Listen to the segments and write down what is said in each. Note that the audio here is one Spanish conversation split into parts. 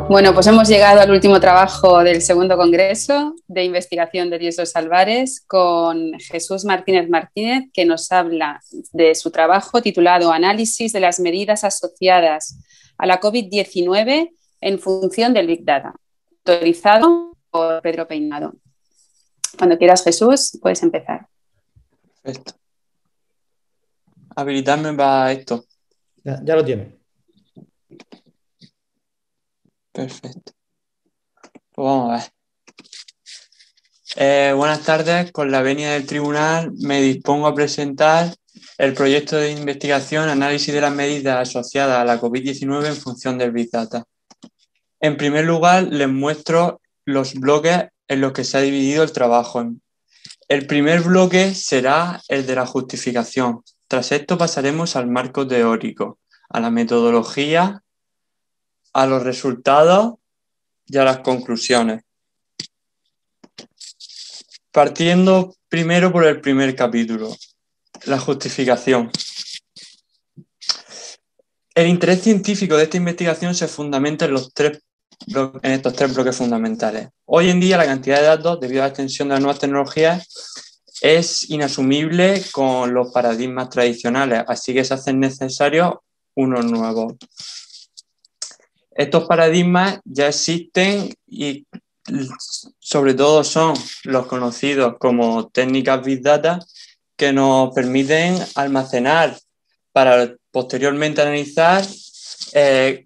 Bueno, pues hemos llegado al último trabajo del segundo congreso de investigación de riesgos salvares con Jesús Martínez Martínez, que nos habla de su trabajo titulado Análisis de las medidas asociadas a la COVID-19 en función del Big Data, autorizado por Pedro Peinado. Cuando quieras, Jesús, puedes empezar. Perfecto. Habilitarme para esto. Ya lo tiene. Perfecto. Pues vamos a ver. Buenas tardes. Con la venia del tribunal me dispongo a presentar el proyecto de investigación Análisis de las medidas asociadas a la COVID-19 en función del Big Data. En primer lugar, les muestro los bloques en los que se ha dividido el trabajo. El primer bloque será el de la justificación. Tras esto pasaremos al marco teórico, a la metodología, a los resultados y a las conclusiones. Partiendo primero por el primer capítulo, la justificación. El interés científico de esta investigación se fundamenta en estos tres bloques fundamentales. Hoy en día la cantidad de datos, debido a la extensión de las nuevas tecnologías, es inasumible con los paradigmas tradicionales, así que se hacen necesarios unos nuevos. Estos paradigmas ya existen y sobre todo son los conocidos como técnicas Big Data, que nos permiten almacenar para posteriormente analizar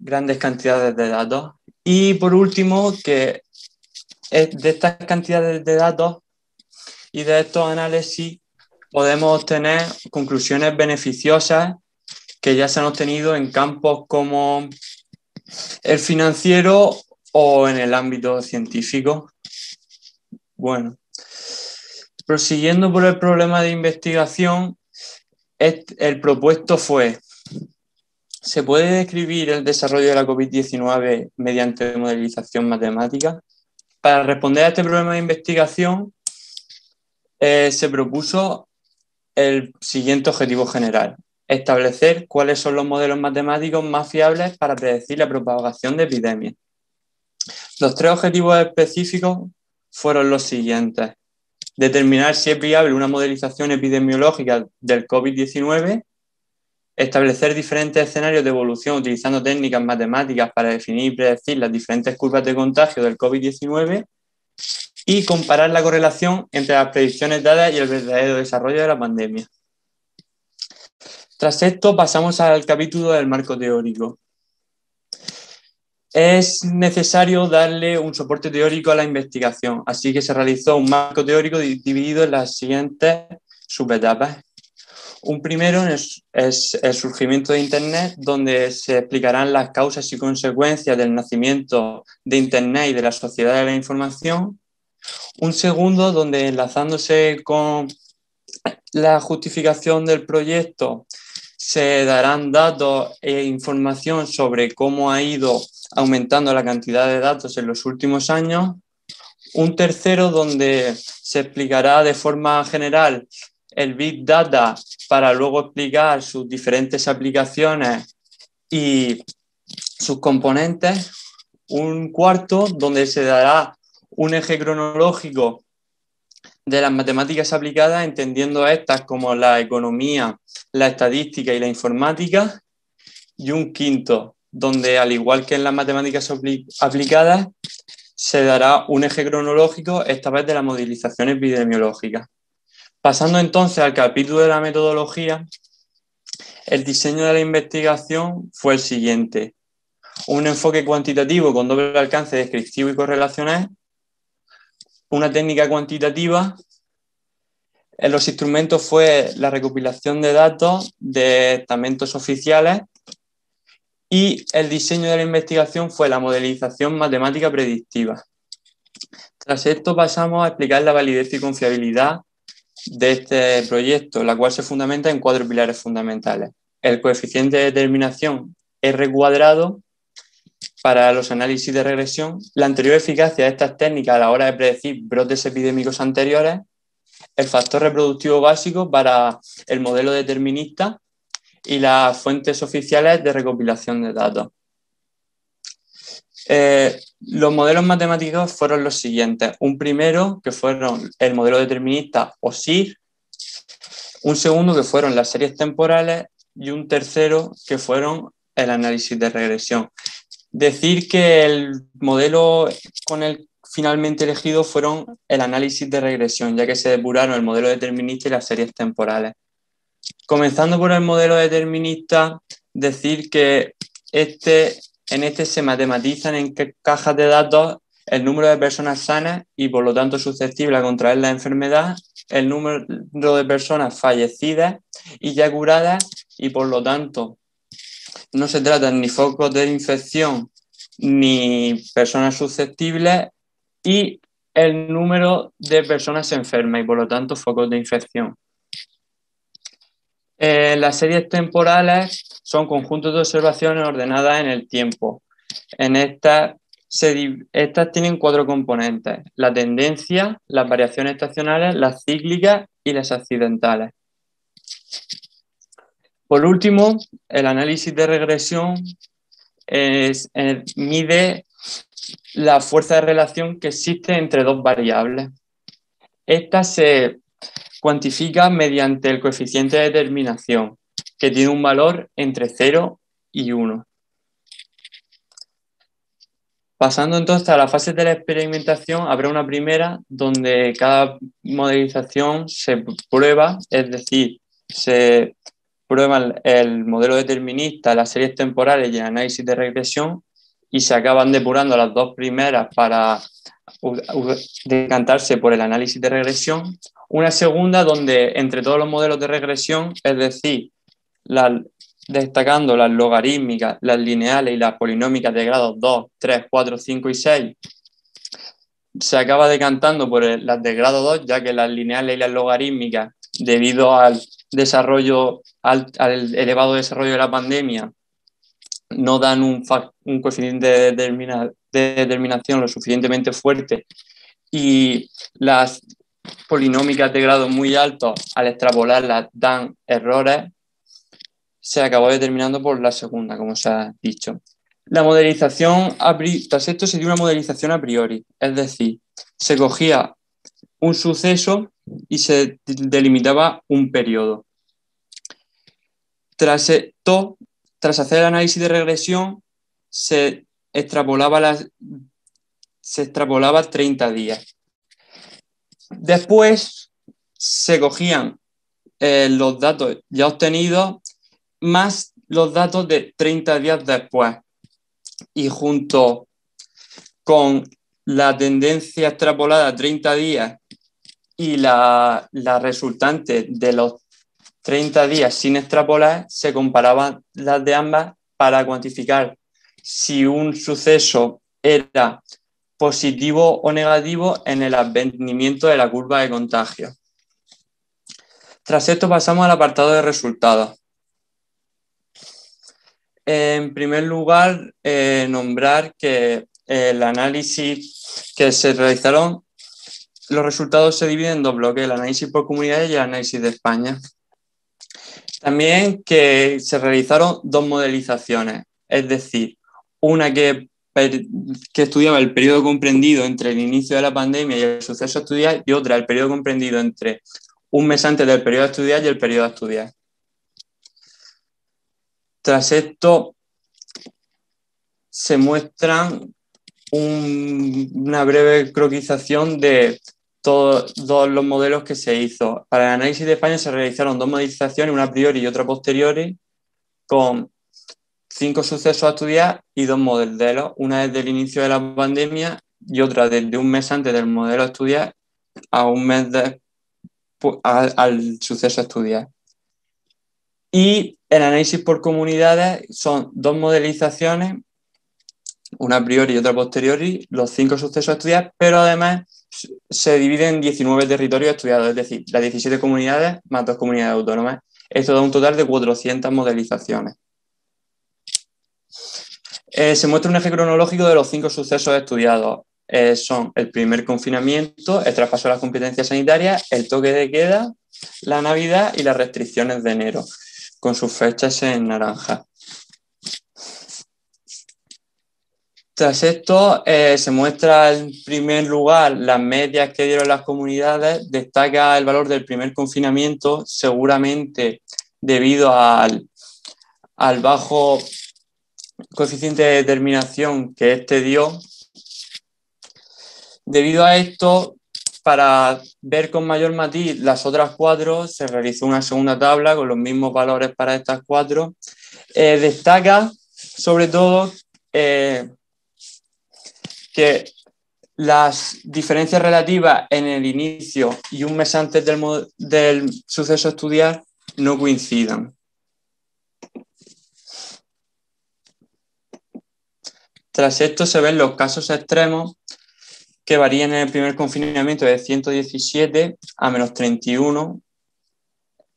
grandes cantidades de datos. Y por último, que de estas cantidades de datos y de estos análisis podemos obtener conclusiones beneficiosas que ya se han obtenido en campos como el financiero o en el ámbito científico. Bueno, prosiguiendo por el problema de investigación, el propuesto fue: ¿se puede describir el desarrollo de la COVID-19 mediante modelización matemática? Para responder a este problema de investigación, se propuso el siguiente objetivo general: establecer cuáles son los modelos matemáticos más fiables para predecir la propagación de epidemias. Los tres objetivos específicos fueron los siguientes: determinar si es viable una modelización epidemiológica del COVID-19, establecer diferentes escenarios de evolución utilizando técnicas matemáticas para definir y predecir las diferentes curvas de contagio del COVID-19 y comparar la correlación entre las predicciones dadas y el verdadero desarrollo de la pandemia. Tras esto pasamos al capítulo del marco teórico. Es necesario darle un soporte teórico a la investigación, así que se realizó un marco teórico dividido en las siguientes subetapas. Un primero es el surgimiento de Internet, donde se explicarán las causas y consecuencias del nacimiento de Internet y de la sociedad de la información. Un segundo, donde enlazándose con la justificación del proyecto, se darán datos e información sobre cómo ha ido aumentando la cantidad de datos en los últimos años. Un tercero, donde se explicará de forma general el Big Data para luego explicar sus diferentes aplicaciones y sus componentes. Un cuarto, donde se dará un eje cronológico de las matemáticas aplicadas, entendiendo estas como la economía, la estadística y la informática. Y un quinto, donde al igual que en las matemáticas aplicadas, se dará un eje cronológico, esta vez de la modelización epidemiológica. Pasando entonces al capítulo de la metodología, el diseño de la investigación fue el siguiente: un enfoque cuantitativo con doble alcance descriptivo y correlacional, una técnica cuantitativa. En los instrumentos fue la recopilación de datos de estamentos oficiales y el diseño de la investigación fue la modelización matemática predictiva. Tras esto pasamos a explicar la validez y confiabilidad de este proyecto, la cual se fundamenta en 4 pilares fundamentales: el coeficiente de determinación R cuadrado para los análisis de regresión, la anterior eficacia de estas técnicas a la hora de predecir brotes epidémicos anteriores, el factor reproductivo básico para el modelo determinista y las fuentes oficiales de recopilación de datos. Los modelos matemáticos fueron los siguientes. Un primero, que fueron el modelo determinista o SIR, un segundo, que fueron las series temporales, y un tercero, que fueron el análisis de regresión. Decir que el modelo con el finalmente elegido fueron el análisis de regresión, ya que se depuraron el modelo determinista y las series temporales. Comenzando por el modelo determinista, decir que en este se matematizan en cajas de datos el número de personas sanas y por lo tanto susceptibles a contraer la enfermedad, el número de personas fallecidas y ya curadas, y por lo tanto no se tratan ni focos de infección ni personas susceptibles, y el número de personas enfermas y por lo tanto focos de infección. Las series temporales son conjuntos de observaciones ordenadas en el tiempo. En estas tienen 4 componentes: la tendencia, las variaciones estacionales, las cíclicas y las accidentales. Por último, el análisis de regresión mide la fuerza de relación que existe entre dos variables. Esta se cuantifica mediante el coeficiente de determinación, que tiene un valor entre 0 y 1. Pasando entonces a la fase de la experimentación, habrá una primera donde cada modelización se prueba, es decir, se prueba el modelo determinista, las series temporales y el análisis de regresión, y se acaban depurando las 2 primeras para decantarse por el análisis de regresión. Una segunda donde entre todos los modelos de regresión, es decir, destacando las logarítmicas, las lineales y las polinómicas de grados 2, 3, 4, 5 y 6, se acaba decantando por las de grado 2, ya que las lineales y las logarítmicas, debido al desarrollo, al elevado desarrollo de la pandemia, no dan un coeficiente de determinación lo suficientemente fuerte, y las polinómicas de grado muy alto, al extrapolarlas, dan errores. Se acabó determinando por la segunda, como se ha dicho. La modelización, tras esto se dio una modelización a priori, es decir, se cogía un suceso y se delimitaba un periodo. Tras hacer el análisis de regresión, se extrapolaba 30 días. Después se cogían los datos ya obtenidos más los datos de 30 días después, y junto con la tendencia extrapolada a 30 días y la resultante de los 30 días sin extrapolar, se comparaban las de ambas para cuantificar si un suceso era positivo o negativo en el advenimiento de la curva de contagio. Tras esto pasamos al apartado de resultados. En primer lugar, nombrar que el análisis que se realizaron, los resultados se dividen en 2 bloques: el análisis por comunidades y el análisis de España. También que se realizaron 2 modelizaciones, es decir, una que estudiaba el periodo comprendido entre el inicio de la pandemia y el suceso a estudiar, y otra el periodo comprendido entre un mes antes del periodo a estudiar y el periodo a estudiar. Tras esto se muestran una breve croquización de todos los modelos que se hizo. Para el análisis de España se realizaron 2 modelizaciones, una a priori y otra a posteriori, con 5 sucesos a estudiar y 2 modelos, una desde el inicio de la pandemia y otra desde un mes antes del modelo a estudiar a un mes al suceso a estudiar. Y el análisis por comunidades son 2 modelizaciones, una a priori y otra a posteriori, los 5 sucesos a estudiar, pero además se dividen en 19 territorios estudiados, es decir, las 17 comunidades más 2 comunidades autónomas. Esto da un total de 400 modelizaciones. Se muestra un eje cronológico de los 5 sucesos estudiados. Son el primer confinamiento, el traspaso de las competencias sanitarias, el toque de queda, la Navidad y las restricciones de enero, con sus fechas en naranja. Tras esto, se muestra en primer lugar las medias que dieron las comunidades, destaca el valor del primer confinamiento, seguramente debido al bajo coeficiente de determinación que este dio. Debido a esto, para ver con mayor matiz las otras 4, se realizó una segunda tabla con los mismos valores para estas 4. Destaca, sobre todo, que las diferencias relativas en el inicio y un mes antes del suceso a estudiar no coincidan. Tras esto se ven los casos extremos que varían en el primer confinamiento de 117 a menos 31,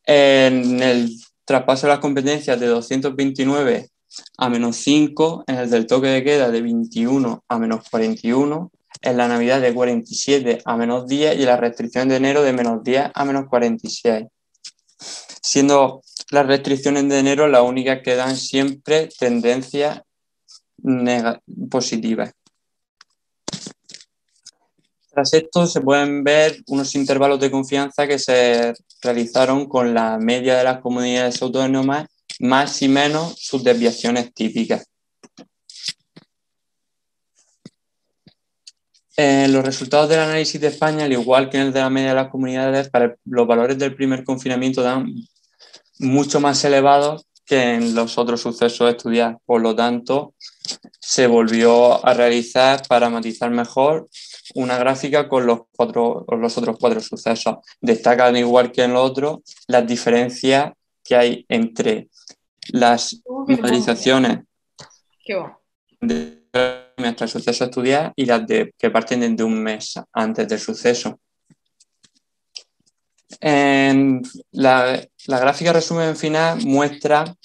en el traspaso de las competencias de 229 a menos 5, en el del toque de queda de 21 a menos 41, en la Navidad de 47 a menos 10 y en la restricción de enero de menos 10 a menos 46. Siendo las restricciones de enero las únicas que dan siempre tendencias positivas. Tras esto se pueden ver unos intervalos de confianza que se realizaron con la media de las comunidades autónomas, más y menos sus desviaciones típicas. Los resultados del análisis de España, al igual que en el de la media de las comunidades, para los valores del primer confinamiento dan mucho más elevados que en los otros sucesos estudiados. Por lo tanto, se volvió a realizar para matizar mejor una gráfica con los otros 4 sucesos. Destacan, igual que en los otros, las diferencias que hay entre las modelizaciones de nuestro suceso a estudiar y las que parten de un mes antes del suceso. En la gráfica resumen final muestra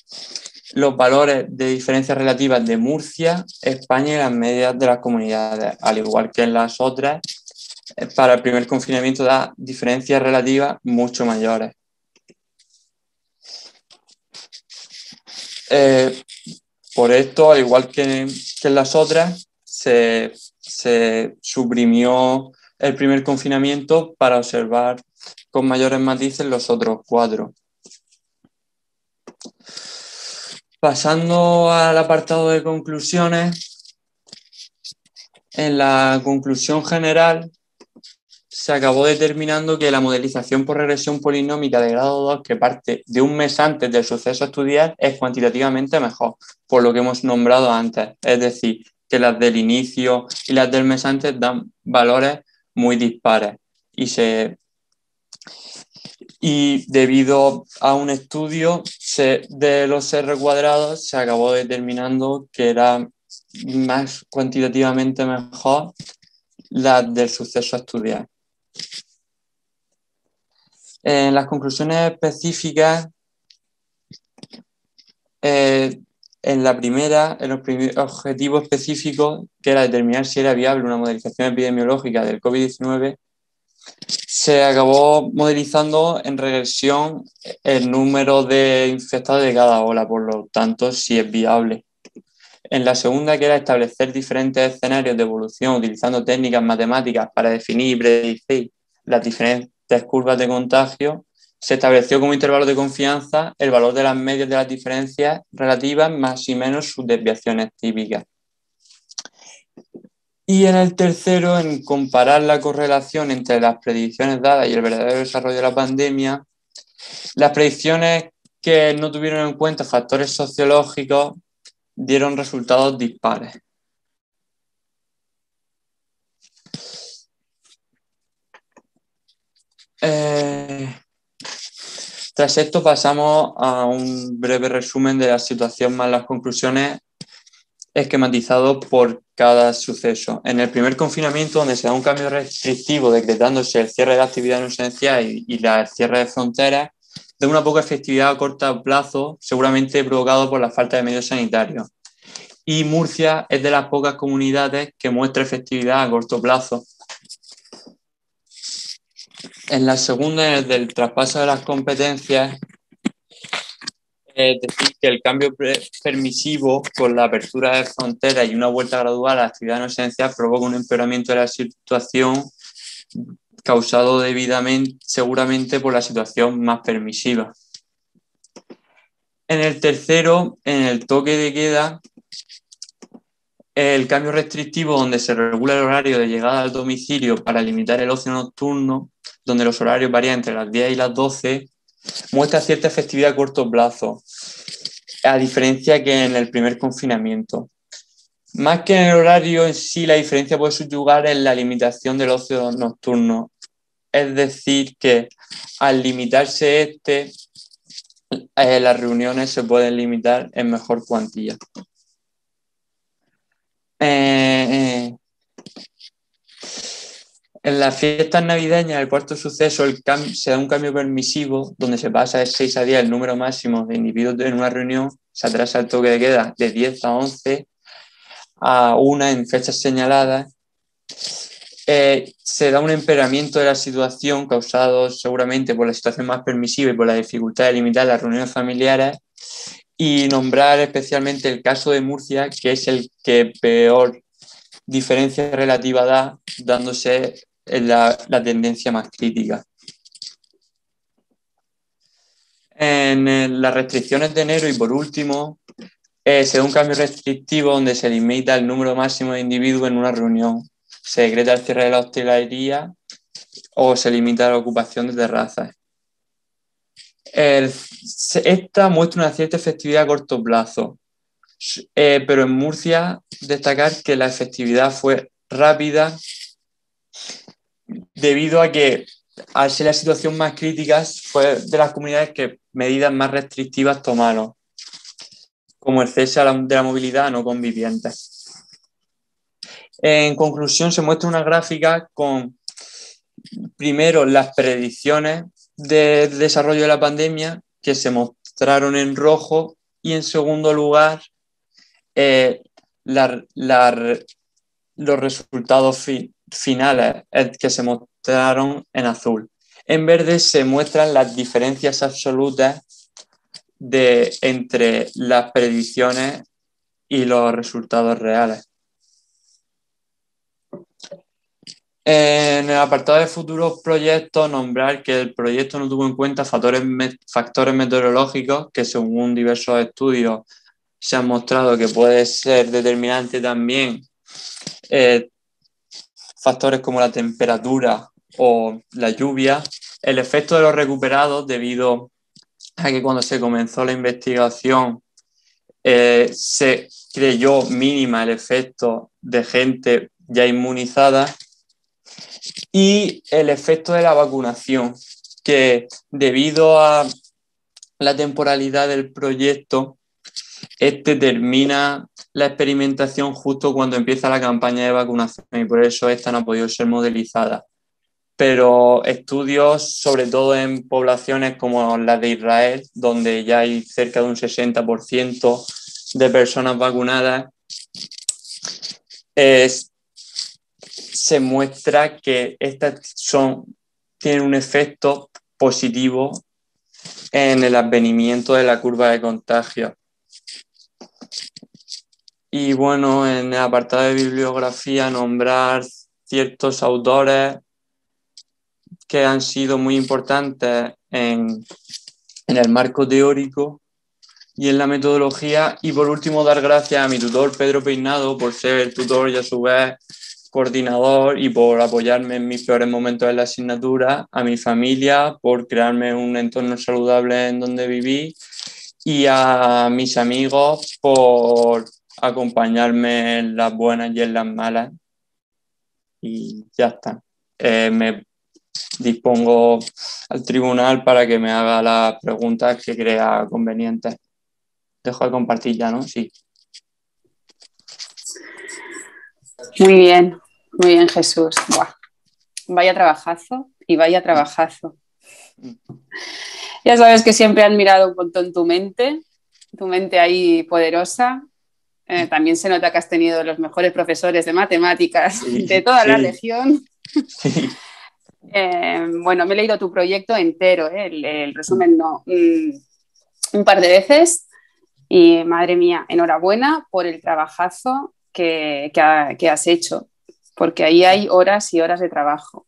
los valores de diferencias relativas de Murcia, España y las medias de las comunidades, al igual que en las otras. Para el primer confinamiento da diferencias relativas mucho mayores. Por esto, al igual que en las otras, se suprimió el primer confinamiento para observar con mayores matices los otros 4. Pasando al apartado de conclusiones, en la conclusión general se acabó determinando que la modelización por regresión polinómica de grado 2, que parte de un mes antes del suceso a estudiar, es cuantitativamente mejor, por lo que hemos nombrado antes. Es decir, que las del inicio y las del mes antes dan valores muy dispares. Y debido a un estudio de los R cuadrados, se acabó determinando que era más cuantitativamente mejor la del suceso a estudiar. En las conclusiones específicas, en la primera, en los objetivos específicos, que era determinar si era viable una modelización epidemiológica del COVID-19, se acabó modelizando en regresión el número de infectados de cada ola, por lo tanto, si es viable. En la segunda, que era establecer diferentes escenarios de evolución utilizando técnicas matemáticas para definir y predecir las diferentes curvas de contagio, se estableció como intervalo de confianza el valor de las medias de las diferencias relativas más y menos sus desviaciones típicas. Y en el tercero, en comparar la correlación entre las predicciones dadas y el verdadero desarrollo de la pandemia, las predicciones que no tuvieron en cuenta factores sociológicos dieron resultados dispares. Tras esto pasamos a un breve resumen de la situación más las conclusiones esquematizado por cada suceso. En el primer confinamiento, donde se da un cambio restrictivo decretándose el cierre de actividad no esencial y el cierre de fronteras, de una poca efectividad a corto plazo, seguramente provocado por la falta de medios sanitarios. Y Murcia es de las pocas comunidades que muestra efectividad a corto plazo. En la segunda, en el del traspaso de las competencias, Es decir, que el cambio permisivo con la apertura de fronteras y una vuelta gradual a la actividad no esencial provoca un empeoramiento de la situación causado debidamente, seguramente por la situación más permisiva. En el tercero, en el toque de queda, el cambio restrictivo donde se regula el horario de llegada al domicilio para limitar el ocio nocturno, donde los horarios varían entre las 10 y las 12, muestra cierta efectividad a corto plazo, a diferencia que en el primer confinamiento. Más que en el horario en sí, la diferencia puede subyugar en la limitación del ocio nocturno. Es decir, que al limitarse las reuniones se pueden limitar en mejor cuantía. En las fiestas navideñas, el cuarto suceso, se da un cambio permisivo donde se pasa de 6 a 10 el número máximo de individuos en una reunión, se atrasa el toque de queda de 10 a 11 a 1 en fechas señaladas. Se da un empeoramiento de la situación causado seguramente por la situación más permisiva y por la dificultad de limitar las reuniones familiares, y nombrar especialmente el caso de Murcia, que es el que peor diferencia relativa da, dándose la tendencia más crítica. En las restricciones de enero y por último, se da un cambio restrictivo donde se limita el número máximo de individuos en una reunión, se decreta el cierre de la hostelería o se limita la ocupación de terrazas. Esta muestra una cierta efectividad a corto plazo, pero en Murcia destacar que la efectividad fue rápida debido a que, al ser la situación más crítica, fue de las comunidades que medidas más restrictivas tomaron, como el cese de la movilidad no conviviente. En conclusión, se muestra una gráfica con, primero, las predicciones del desarrollo de la pandemia, que se mostraron en rojo, y en segundo lugar, los resultados finales, que se mostraron en azul. En verde se muestran las diferencias absolutas entre las predicciones y los resultados reales. En el apartado de futuros proyectos, nombrar que el proyecto no tuvo en cuenta factores meteorológicos que, según diversos estudios, se han mostrado que puede ser determinante también factores como la temperatura o la lluvia. El efecto de los recuperados, debido a que cuando se comenzó la investigación se creyó mínima el efecto de gente ya inmunizada, y el efecto de la vacunación, que debido a la temporalidad del proyecto, termina la experimentación justo cuando empieza la campaña de vacunación, y por eso esta no ha podido ser modelizada. Pero estudios, sobre todo en poblaciones como las de Israel, donde ya hay cerca de un 60% de personas vacunadas, se muestra que estas tienen un efecto positivo en el advenimiento de la curva de contagio. Y bueno, en el apartado de bibliografía, nombrar ciertos autores que han sido muy importantes en el marco teórico y en la metodología. Y por último, dar gracias a mi tutor Pedro Peinado por ser el tutor y a su vez coordinador, y por apoyarme en mis peores momentos de la asignatura, a mi familia por crearme un entorno saludable en donde viví, y a mis amigos por acompañarme en las buenas y en las malas. Y ya está. Me dispongo al tribunal para que me haga las preguntas que crea convenientes. Dejo de compartir ya, ¿no? Sí. Muy bien, Jesús. Buah. Vaya trabajazo y vaya trabajazo. Ya sabes que siempre he admirado un montón tu mente ahí poderosa. También se nota que has tenido los mejores profesores de matemáticas de toda la región. Sí. Bueno, me he leído tu proyecto entero, el resumen no. un par de veces y madre mía, enhorabuena por el trabajazo que has hecho, porque ahí hay horas y horas de trabajo.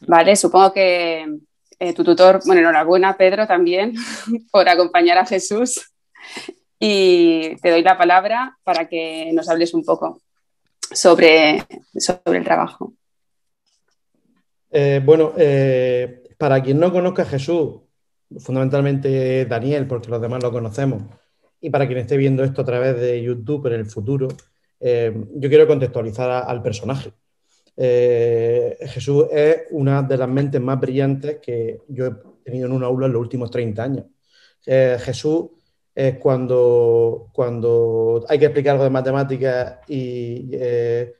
Vale, supongo que tu tutor, bueno, enhorabuena Pedro también por acompañar a Jesús y te doy la palabra para que nos hables un poco sobre el trabajo. Para quien no conozca a Jesús, fundamentalmente Daniel, porque los demás lo conocemos, y para quien esté viendo esto a través de YouTube en el futuro, yo quiero contextualizar al personaje. Jesús es una de las mentes más brillantes que yo he tenido en un aula en los últimos 30 años. Jesús es cuando hay que explicar algo de matemáticas y él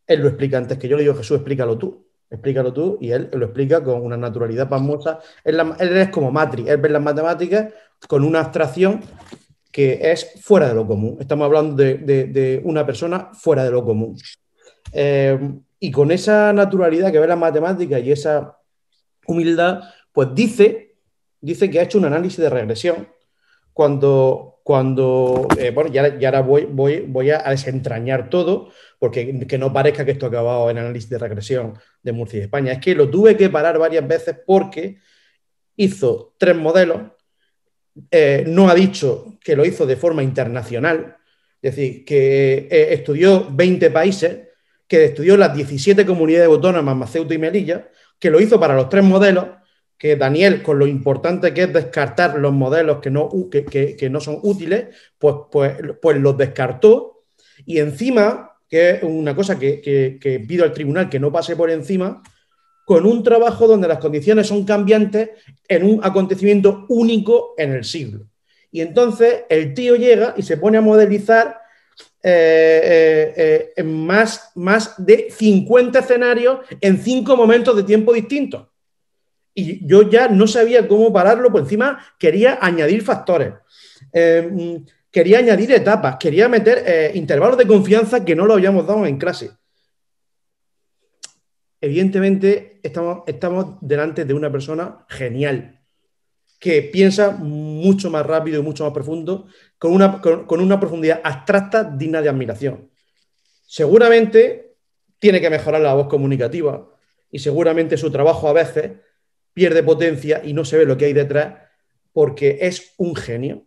lo explica antes que yo. Le digo, Jesús, explícalo tú, y él lo explica con una naturalidad pasmosa. Él es como Matrix, él ve las matemáticas con una abstracción que es fuera de lo común. Estamos hablando de una persona fuera de lo común. Y con esa naturalidad que ve las matemáticas y esa humildad, pues dice que ha hecho un análisis de regresión bueno, ya ahora voy a desentrañar todo, porque que no parezca que esto ha acabado en análisis de regresión de Murcia y España. Es que lo tuve que parar varias veces porque hizo 3 modelos, no ha dicho que lo hizo de forma internacional, es decir, que estudió 20 países, que estudió las 17 comunidades autónomas más Ceuta y Melilla, que lo hizo para los 3 modelos, que Daniel, con lo importante que es descartar los modelos que no son útiles, pues los descartó, y encima, que es una cosa que pido al tribunal que no pase por encima, con un trabajo donde las condiciones son cambiantes en un acontecimiento único en el siglo. Y entonces el tío llega y se pone a modelizar más de 50 escenarios en 5 momentos de tiempo distintos. Y yo ya no sabía cómo pararlo, por encima quería añadir factores, quería añadir etapas, quería meter intervalos de confianza que no lo habíamos dado en clase. Evidentemente estamos delante de una persona genial, que piensa mucho más rápido y mucho más profundo, con una profundidad abstracta digna de admiración. Seguramente tiene que mejorar la voz comunicativa y seguramente su trabajo a veces pierde potencia y no se ve lo que hay detrás, porque es un genio.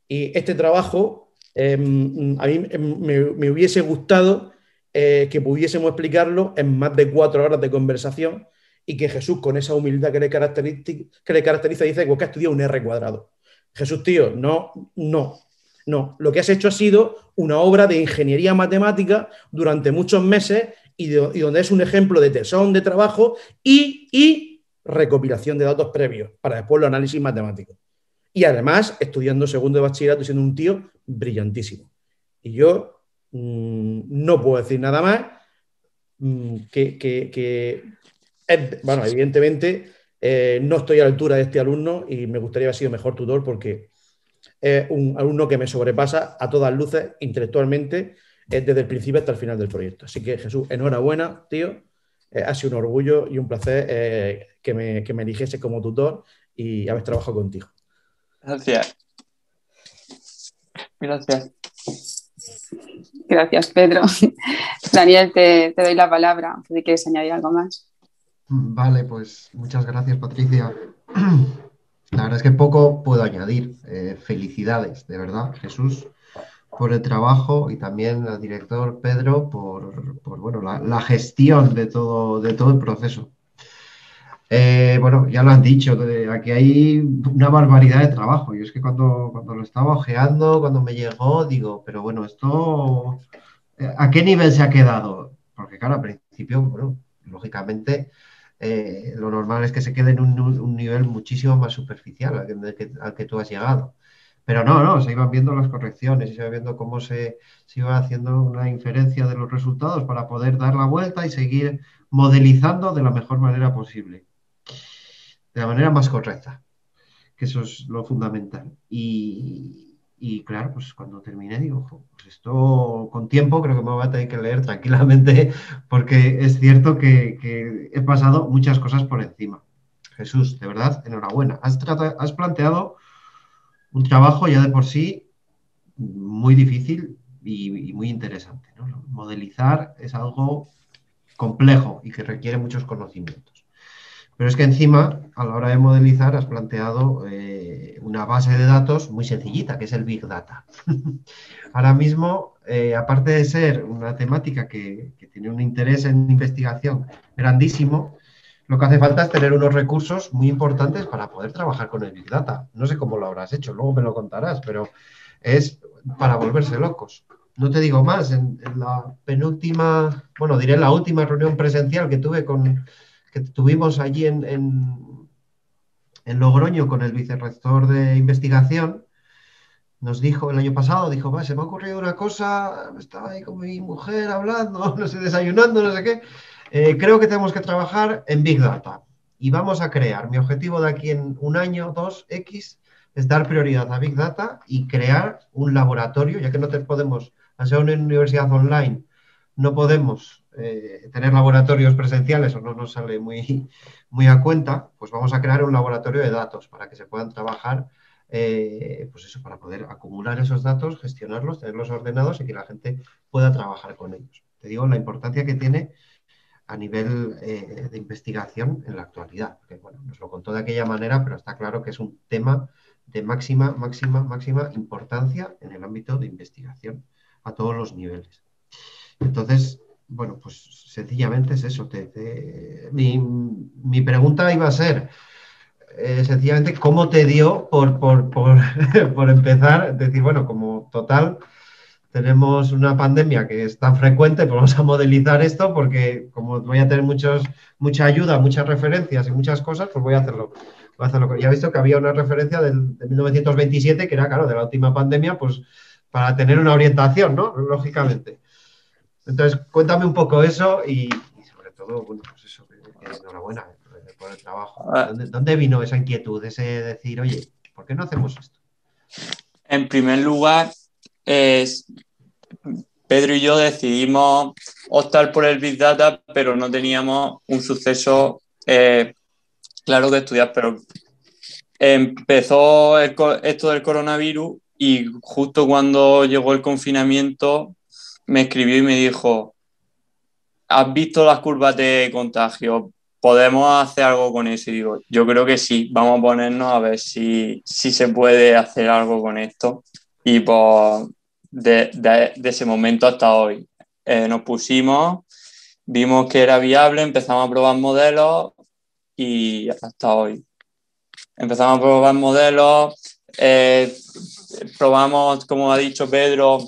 Y este trabajo a mí me hubiese gustado que pudiésemos explicarlo en más de 4 horas de conversación, y que Jesús, con esa humildad que le caracteriza, dice que ha estudiado un R². Jesús, tío, no. Lo que has hecho ha sido una obra de ingeniería matemática durante muchos meses y donde es un ejemplo de tesón de trabajo y recopilación de datos previos para después los análisis matemáticos. Y además, estudiando segundo de bachillerato y siendo un tío brillantísimo. Y yo no puedo decir nada más bueno, evidentemente no estoy a la altura de este alumno y me gustaría haber sido mejor tutor, porque es un alumno que me sobrepasa a todas luces intelectualmente desde el principio hasta el final del proyecto. Así que, Jesús, enhorabuena, tío. Ha sido un orgullo y un placer que me eligiese como tutor y haber trabajado contigo. Gracias. Gracias. Gracias, Pedro. Daniel, te doy la palabra, si quieres añadir algo más. Vale, pues muchas gracias, Patricia. La verdad es que poco puedo añadir. Felicidades, de verdad, Jesús, por el trabajo, y también al director Pedro por bueno, la gestión de todo el proceso. Bueno, ya lo han dicho, aquí hay una barbaridad de trabajo. Yo es que cuando lo estaba ojeando, cuando me llegó, digo, pero bueno, esto, ¿a qué nivel se ha quedado? Porque claro, al principio, bueno, lógicamente, lo normal es que se quede en un nivel muchísimo más superficial al que tú has llegado. Pero no, se iban viendo las correcciones y se iba viendo cómo se iba haciendo una inferencia de los resultados para poder dar la vuelta y seguir modelizando de la mejor manera posible, de la manera más correcta, que eso es lo fundamental. Y claro, pues cuando terminé digo, pues esto con tiempo creo que me voy a tener que leer tranquilamente, porque es cierto que he pasado muchas cosas por encima. Jesús, de verdad, enhorabuena. Has planteado un trabajo ya de por sí muy difícil y muy interesante, ¿no? Modelizar es algo complejo y que requiere muchos conocimientos. Pero es que encima, a la hora de modelizar, has planteado una base de datos muy sencillita, que es el Big Data. Ahora mismo, aparte de ser una temática que tiene un interés en investigación grandísimo, lo que hace falta es tener unos recursos muy importantes para poder trabajar con el Big Data. No sé cómo lo habrás hecho, luego me lo contarás, pero es para volverse locos. No te digo más, en la penúltima, bueno, diré la última reunión presencial que tuvimos allí en Logroño con el vicerrector de investigación, nos dijo el año pasado, dijo, va, se me ha ocurrido una cosa, estaba ahí con mi mujer hablando, no sé, desayunando, no sé qué, creo que tenemos que trabajar en Big Data y vamos a crear, mi objetivo de aquí en un año, dos, X, es dar prioridad a Big Data y crear un laboratorio, ya que no te podemos, al ser una universidad online, no podemos tener laboratorios presenciales o no nos sale muy a cuenta, pues vamos a crear un laboratorio de datos para que se puedan trabajar pues eso, para poder acumular esos datos, gestionarlos, tenerlos ordenados y que la gente pueda trabajar con ellos. Te digo la importancia que tiene a nivel de investigación en la actualidad. Porque, bueno, nos lo contó de aquella manera, pero está claro que es un tema de máxima importancia en el ámbito de investigación a todos los niveles. Entonces, bueno, pues sencillamente es eso. Mi pregunta iba a ser, sencillamente, ¿cómo te dio por empezar? Decir, bueno, como total, tenemos una pandemia que es tan frecuente, pues vamos a modelizar esto porque como voy a tener mucha ayuda, muchas referencias y muchas cosas, pues voy a hacerlo. Ya he visto que había una referencia de 1927, que era, claro, de la última pandemia, pues para tener una orientación, ¿no? Lógicamente. Entonces, cuéntame un poco eso y sobre todo, bueno, pues eso, que enhorabuena por el trabajo. ¿Dónde vino esa inquietud, ese decir, oye, ¿por qué no hacemos esto? En primer lugar, Pedro y yo decidimos optar por el Big Data, pero no teníamos un suceso claro que estudiar. Pero empezó esto del coronavirus y justo cuando llegó el confinamiento me escribió y me dijo: ¿has visto las curvas de contagio? ¿Podemos hacer algo con eso? Y digo, yo creo que sí, vamos a ponernos a ver si se puede hacer algo con esto. Y pues de ese momento hasta hoy nos pusimos, vimos que era viable, empezamos a probar modelos y hasta hoy. Empezamos a probar modelos, probamos, como ha dicho Pedro,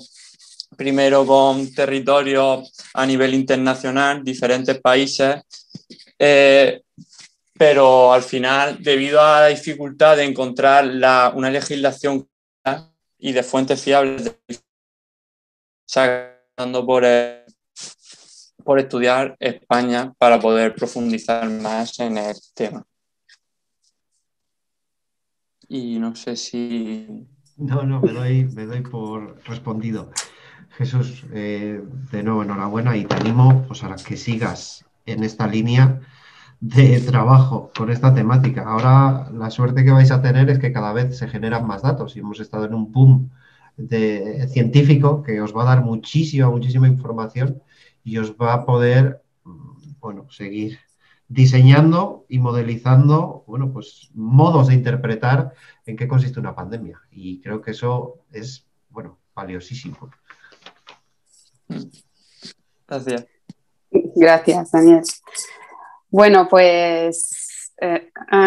primero con territorios a nivel internacional, diferentes países, pero al final, debido a la dificultad de encontrar una legislación y de fuentes fiables, sacando por estudiar España para poder profundizar más en el tema. Y no sé si... No, me doy por respondido. Jesús, de nuevo enhorabuena y te animo pues, a que sigas en esta línea de trabajo con esta temática. Ahora la suerte que vais a tener es que cada vez se generan más datos y hemos estado en un boom científico que os va a dar muchísima información y os va a poder, bueno, seguir diseñando y modelizando, bueno, pues modos de interpretar en qué consiste una pandemia. Y creo que eso es, bueno, valiosísimo. Gracias. Gracias, Daniel. Bueno, pues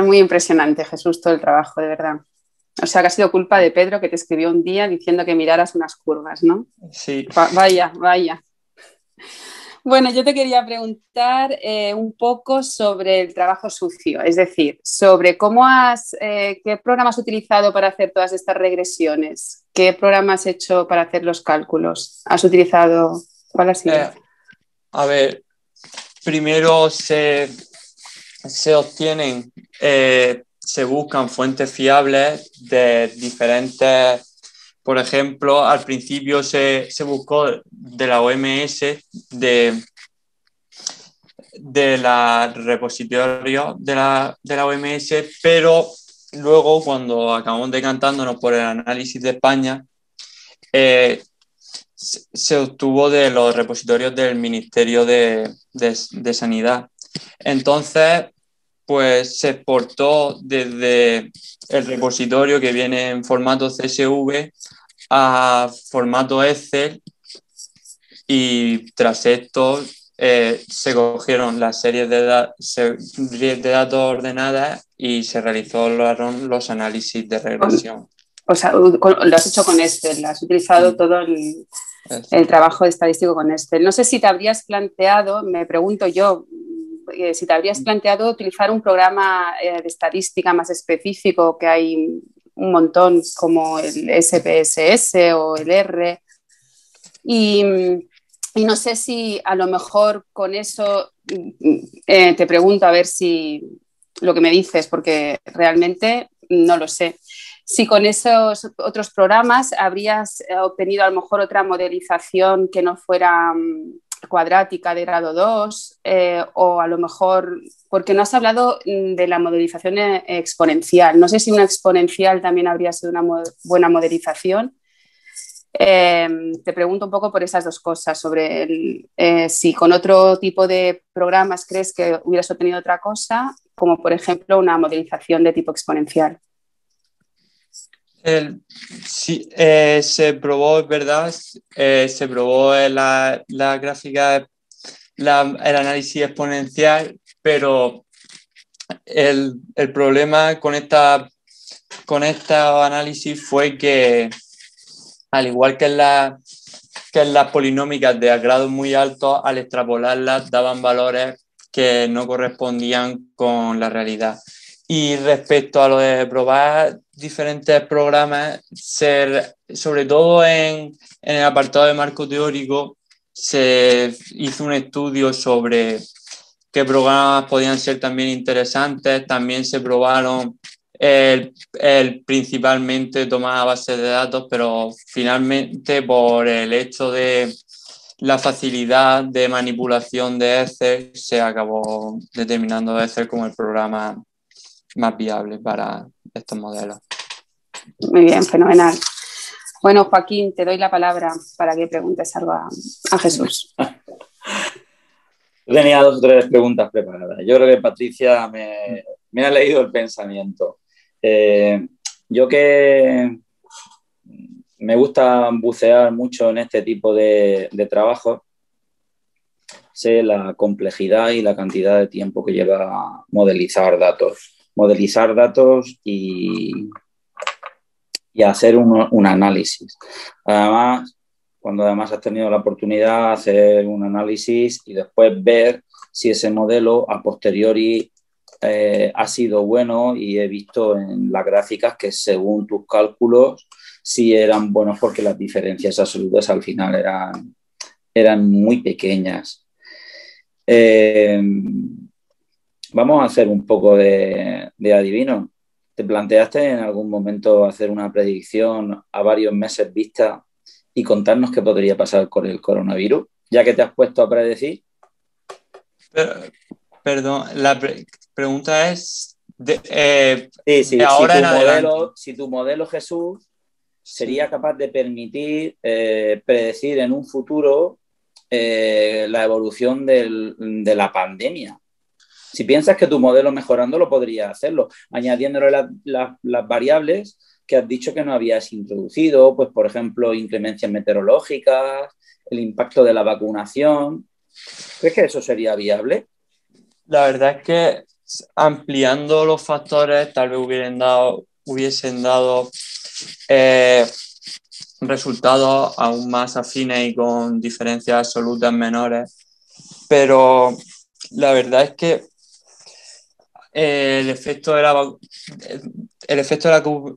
muy impresionante, Jesús, todo el trabajo, de verdad. O sea, que ha sido culpa de Pedro, que te escribió un día diciendo que miraras unas curvas, ¿no? Sí. Vaya. Bueno, yo te quería preguntar un poco sobre el trabajo sucio, es decir, sobre qué programa has utilizado para hacer todas estas regresiones, qué programa has hecho para hacer los cálculos, ¿cuál ha sido? A ver, primero se obtienen, se buscan fuentes fiables de diferentes. Por ejemplo, al principio se buscó de la OMS, de la repositorio de la OMS, pero luego, cuando acabamos decantándonos por el análisis de España, se obtuvo de los repositorios del Ministerio de Sanidad. Entonces, pues se exportó desde el repositorio que viene en formato CSV a formato Excel, y tras esto se cogieron las series de datos ordenadas y se realizaron los análisis de regresión. O sea, lo has hecho con Excel, has utilizado todo el trabajo estadístico con Excel. No sé si te habrías planteado, me pregunto yo, si te habrías planteado utilizar un programa de estadística más específico, que hay un montón, como el SPSS o el R, y no sé si a lo mejor con eso te pregunto a ver si lo que me dices, porque realmente no lo sé. Si con esos otros programas habrías obtenido a lo mejor otra modelización que no fuera cuadrática de grado 2, o a lo mejor, porque no has hablado de la modelización exponencial. No sé si una exponencial también habría sido una buena modelización. Te pregunto un poco por esas dos cosas, sobre si con otro tipo de programas crees que hubieras obtenido otra cosa, como por ejemplo una modelización de tipo exponencial. Sí, se probó, es verdad, se probó la gráfica, el análisis exponencial, pero el problema con estos análisis fue que, al igual que en las polinómicas de grados muy altos, al extrapolarlas daban valores que no correspondían con la realidad. Y respecto a lo de probar diferentes programas, sobre todo en el apartado de marco teórico, se hizo un estudio sobre qué programas podían ser también interesantes. También se probaron principalmente tomar bases de datos, pero finalmente, por el hecho de la facilidad de manipulación de Excel, se acabó determinando Excel como el programa más viable para estos modelos. Muy bien, fenomenal. Bueno, Joaquín, te doy la palabra para que preguntes algo a Jesús. Tenía 2 o 3 preguntas preparadas. Yo creo que Patricia me ha leído el pensamiento. Yo que me gusta bucear mucho en este tipo de trabajos, sé la complejidad y la cantidad de tiempo que lleva modelizar datos. Modelizar datos y hacer un análisis. Además, cuando has tenido la oportunidad de hacer un análisis y después ver si ese modelo a posteriori ha sido bueno, y he visto en las gráficas que según tus cálculos sí eran buenos, porque las diferencias absolutas al final eran muy pequeñas. Vamos a hacer un poco de adivino. ¿Te planteaste en algún momento hacer una predicción a varios meses vista y contarnos qué podría pasar con el coronavirus, ya que te has puesto a predecir? Perdón, la pregunta es sí, ahora en adelante. Si tu modelo, Jesús, sería capaz de permitir predecir en un futuro la evolución de la pandemia. Si piensas que tu modelo mejorándolo podría hacerlo, añadiéndole las variables que has dicho que no habías introducido, pues por ejemplo, inclemencias meteorológicas, el impacto de la vacunación. ¿Crees que eso sería viable? La verdad es que ampliando los factores tal vez hubiesen dado resultados aún más afines y con diferencias absolutas menores, pero la verdad es que el efecto de la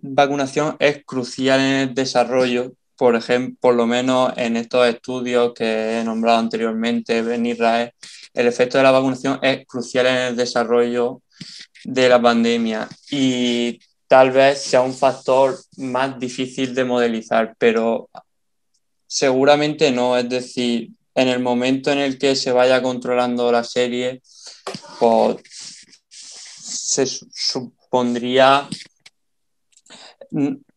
vacunación es crucial en el desarrollo. Por ejemplo, por lo menos en estos estudios que he nombrado anteriormente en Israel, el efecto de la vacunación es crucial en el desarrollo de la pandemia, y tal vez sea un factor más difícil de modelizar, pero seguramente no. Es decir, en el momento en el que se vaya controlando la serie, pues se supondría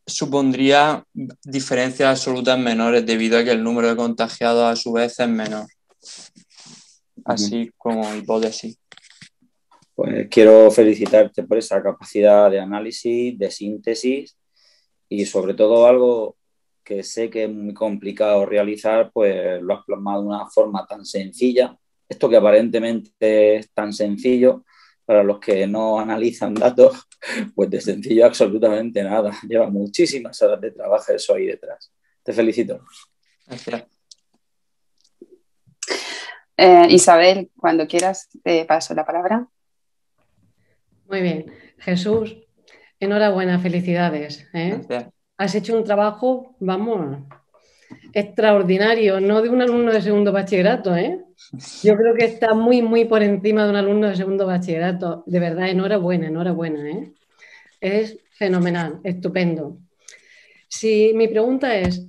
supondría diferencias absolutas menores debido a que el número de contagiados a su vez es menor. Así como hipótesis. Pues quiero felicitarte por esa capacidad de análisis, de síntesis y sobre todo algo que sé que es muy complicado realizar, pues lo has plasmado de una forma tan sencilla. Esto que aparentemente es tan sencillo, para los que no analizan datos, pues de sencillo absolutamente nada. Lleva muchísimas horas de trabajo eso ahí detrás. Te felicito. Gracias. Isabel, cuando quieras, te paso la palabra. Muy bien. Jesús, enhorabuena, felicidades. Gracias. Has hecho un trabajo, vamos, extraordinario, no de un alumno de segundo bachillerato, ¿eh? Yo creo que está muy, muy por encima de un alumno de segundo bachillerato. De verdad, enhorabuena, enhorabuena, ¿eh? Es fenomenal, estupendo. Mi pregunta es,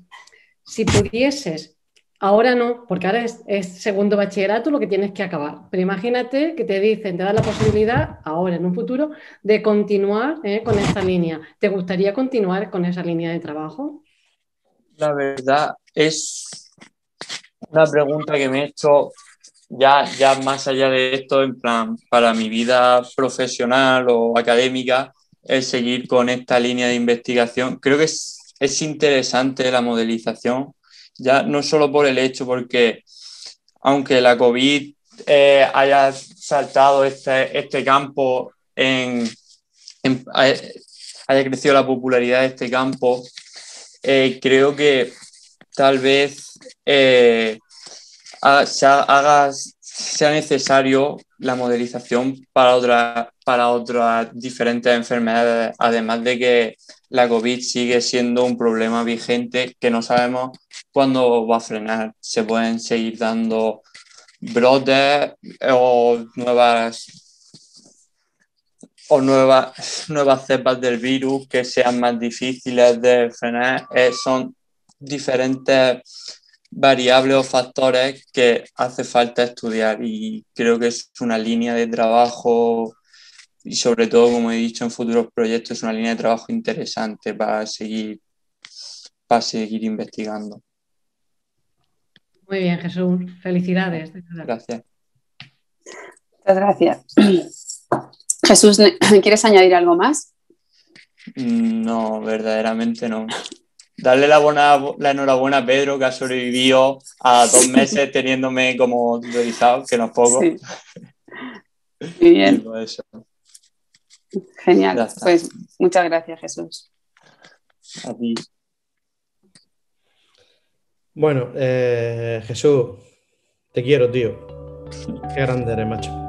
si pudieses, ahora no, porque ahora es segundo bachillerato lo que tienes que acabar, pero imagínate que te dicen, te dan la posibilidad, ahora en un futuro, de continuar con esta línea. ¿Te gustaría continuar con esa línea de trabajo? La verdad es una pregunta que me he hecho ya más allá de esto, en plan, para mi vida profesional o académica, es seguir con esta línea de investigación. Creo que es interesante la modelización, ya no solo por el hecho, porque aunque la COVID haya saltado este campo, haya crecido la popularidad de este campo, creo que tal vez sea necesario la modelización para otras diferentes enfermedades, además de que la COVID sigue siendo un problema vigente que no sabemos cuándo va a frenar. Se pueden seguir dando brotes o nuevas cepas del virus que sean más difíciles de frenar. Son diferentes variables o factores que hace falta estudiar, y creo que es una línea de trabajo, y sobre todo, como he dicho, en futuros proyectos, es una línea de trabajo interesante para seguir investigando. Muy bien, Jesús. Felicidades. Gracias. Muchas gracias. Jesús, ¿quieres añadir algo más? No, verdaderamente no. Darle la enhorabuena a Pedro, que ha sobrevivido a 2 meses teniéndome como tutorizado, que no es poco. Sí. Muy bien. Y pues eso. Genial. Pues muchas gracias, Jesús. A ti. Bueno, Jesús, te quiero, tío. Qué grande eres, macho.